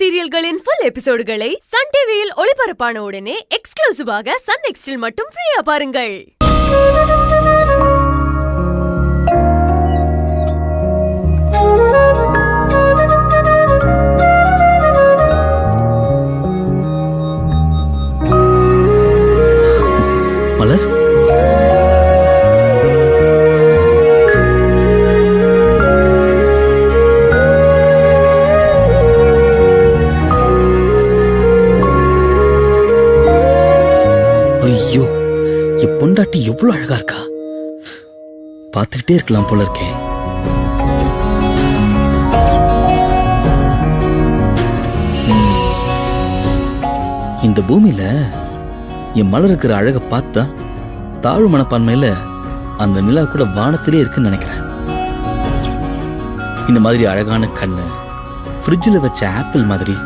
சீரியல்களின் full எபிசோடுகளை Sun டிவியில் ஒளிபரப்பான உடனே எக்ஸ்க்ளூசிவாக சன் நெக்ஸ்டில் மட்டும் ஃப்ரீயா பாருங்கள். மலர், ஐயோ, என் பொண்டாட்டி எவ்வளவு அழகா இருக்கா. பார்த்துக்கிட்டே இருக்கலாம் போல இருக்கேன். இந்த பூமியில என் மலர் இருக்கிற அழகை பார்த்தா தாழ்வு மனப்பான்மையில அந்த நிலா கூட வானத்திலே இருக்குன்னு நினைக்கிறேன். இந்த மாதிரி அழகான கண்ணு, ஃப்ரிட்ஜில் வச்ச ஆப்பிள் மாதிரி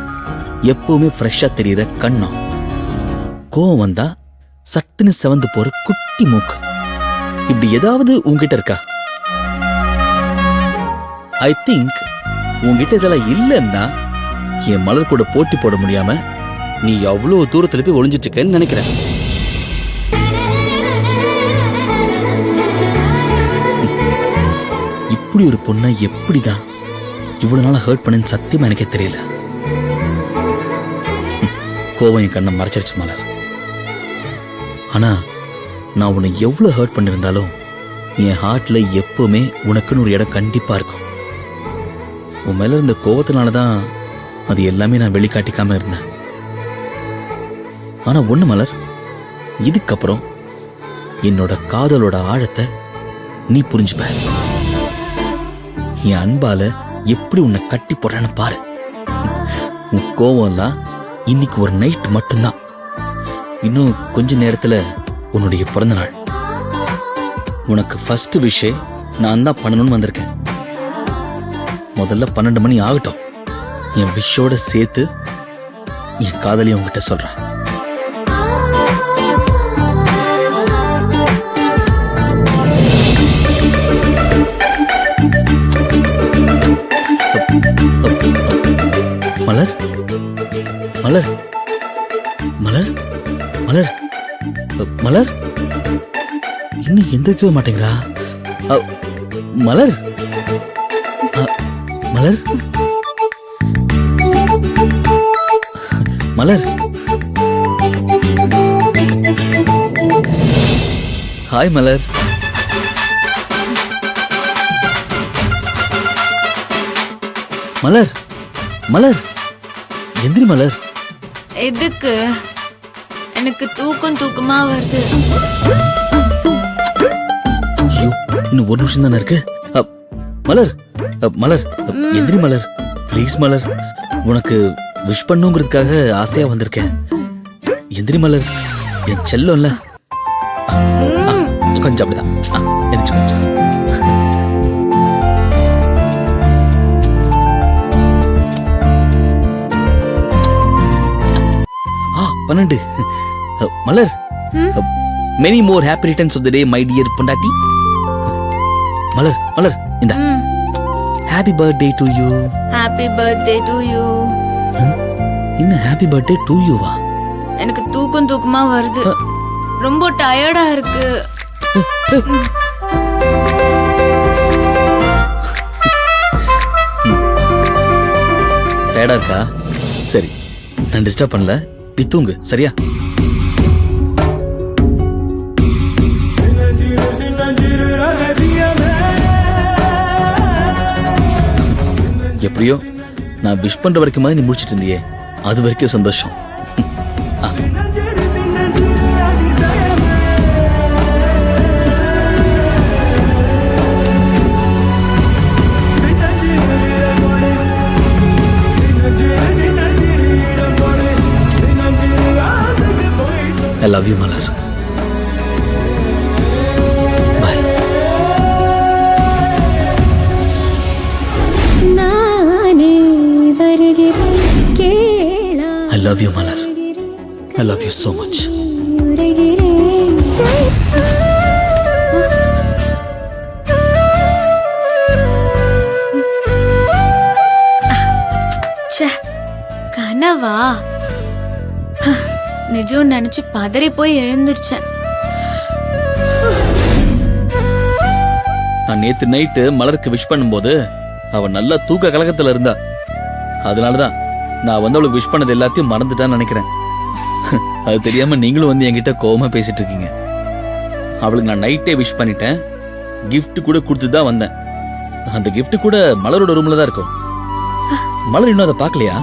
எப்பவுமே ஃப்ரெஷ்ஷா தெரியுற கண்ணம், கோவம் வந்தா சட்டுன்னு செவந்து போற குட்டி மூக்கு, இப்படி ஏதாவது உங்ககிட்ட இருக்கா? ஐ திங்க் உங்ககிட்ட இதெல்லாம் இல்லைன்னா என் மலர் கூட போட்டி போட முடியாம நீ எவ்வளவு தூரத்துல போய் ஒளிஞ்சிட்டு இருக்கன்னு நினைக்கிறேன். இப்படி ஒரு பொண்ணை எப்படிதான் இவ்வளவு நாளா ஹர்ட் பண்ணு சத்தியமா எனக்கே தெரியல. கோவம் என் கண்ணை மறைச்சிருச்சு மலர். ஆனா நான் உன்னை எவ்வளவு ஹர்ட் பண்ணிருந்தாலும் என் ஹார்ட்ல எப்பவுமே உனக்குன்னு ஒரு இடம் கண்டிப்பா இருக்கும். உன் மேல இருந்த கோவத்தினாலதான் அது எல்லாமே நான் வெளிக்காட்டிக்காம இருந்தேன். ஆனா ஒண்ணு மலர், இதுக்கப்புறம் என்னோட காதலோட ஆழத்தை நீ புரிஞ்சுப்ப. என் அன்பால எப்படி உன்னை கட்டி போடுறேன்னு பாரு. உன் கோவம் எல்லாம் இன்னைக்கு ஒரு நைட் மட்டும்தான். இன்னும் கொஞ்ச நேரத்துல உன்னுடைய பிறந்த நாள். உனக்கு ஃபர்ஸ்ட் விஷ் நான் தான் பண்ணணும்னு வந்திருக்கேன். முதல்ல 12 மணி ஆகட்டும். என் விஷோட சேர்த்து என் காதலியை உங்ககிட்ட சொல்றேன். மலர், மலர், மலர், மலர், மலர், இன்னும் எந்திரிக்கவே மாட்டேங்கிறா. மலர், மலர், மலர், ஹாய் மலர். மலர், மலர், எந்திரி மலர். எதுக்கு? எனக்கு தூக்கமா வருது. ஐயோ, இன்னும் ஒரு நிமிஷம் தானே இருக்கு. மலர், மலர், எந்திரி மலர், ப்ளீஸ் மலர். உனக்கு விஷ் பண்ணுங்கிறதுக்காக ஆசையா வந்திருக்கேன். எந்திரி மலர், என் செல்லம் இல்ல. கொஞ்சம் அப்படிதான். எந்திரிச்சு கொஞ்சம். 12. மலர், many more happy returns of the day my dear பொண்டாட்டி. மலர், மலர், இந்த happy birthday to you. Happy birthday to you. என்ன happy birthday to you வா? எனக்கு தூக்கமா வருது. ரொம்ப டயர்டா இருக்கு. டயர்டா இருக்கா? சரி, நான் டிஸ்டர்ப் பண்ணல. நீ தூங்கு, சரியா? எப்படியோ நான் விஷ் பண்ற வரைக்கும் நீ முடிச்சிட்டு இருந்தியே, அது வரைக்கும் சந்தோஷம். I love you, Malar. Bye. I love you, Malar. I love you so much. கனவா? நிஜம் நினைச்சு பதறி போய் எழுந்திருச்சேன். நான் நேத்து நைட்டு மலருக்கு விஷ் பண்ணும்போது அவ நல்லா தூக்க கலக்கத்துல இருந்தா. அதனாலதான் நான் வந்து அவளுக்கு விஷ் பண்ணது எல்லாத்தையும் மறந்துட்டான்னு நினைக்கிறேன். அது தெரியாம நீங்களும் வந்து என்கிட்ட கோவமா பேசிட்டு இருக்கீங்க. அவளுக்கு நான் நைட்டே விஷ் பண்ணிட்டேன். gift கூட கொடுத்து தான் வந்தேன். அந்த gift கூட மலரோட ரூம்ல தான் இருக்கும். மலர் இன்னும் அதை பார்க்கலையா?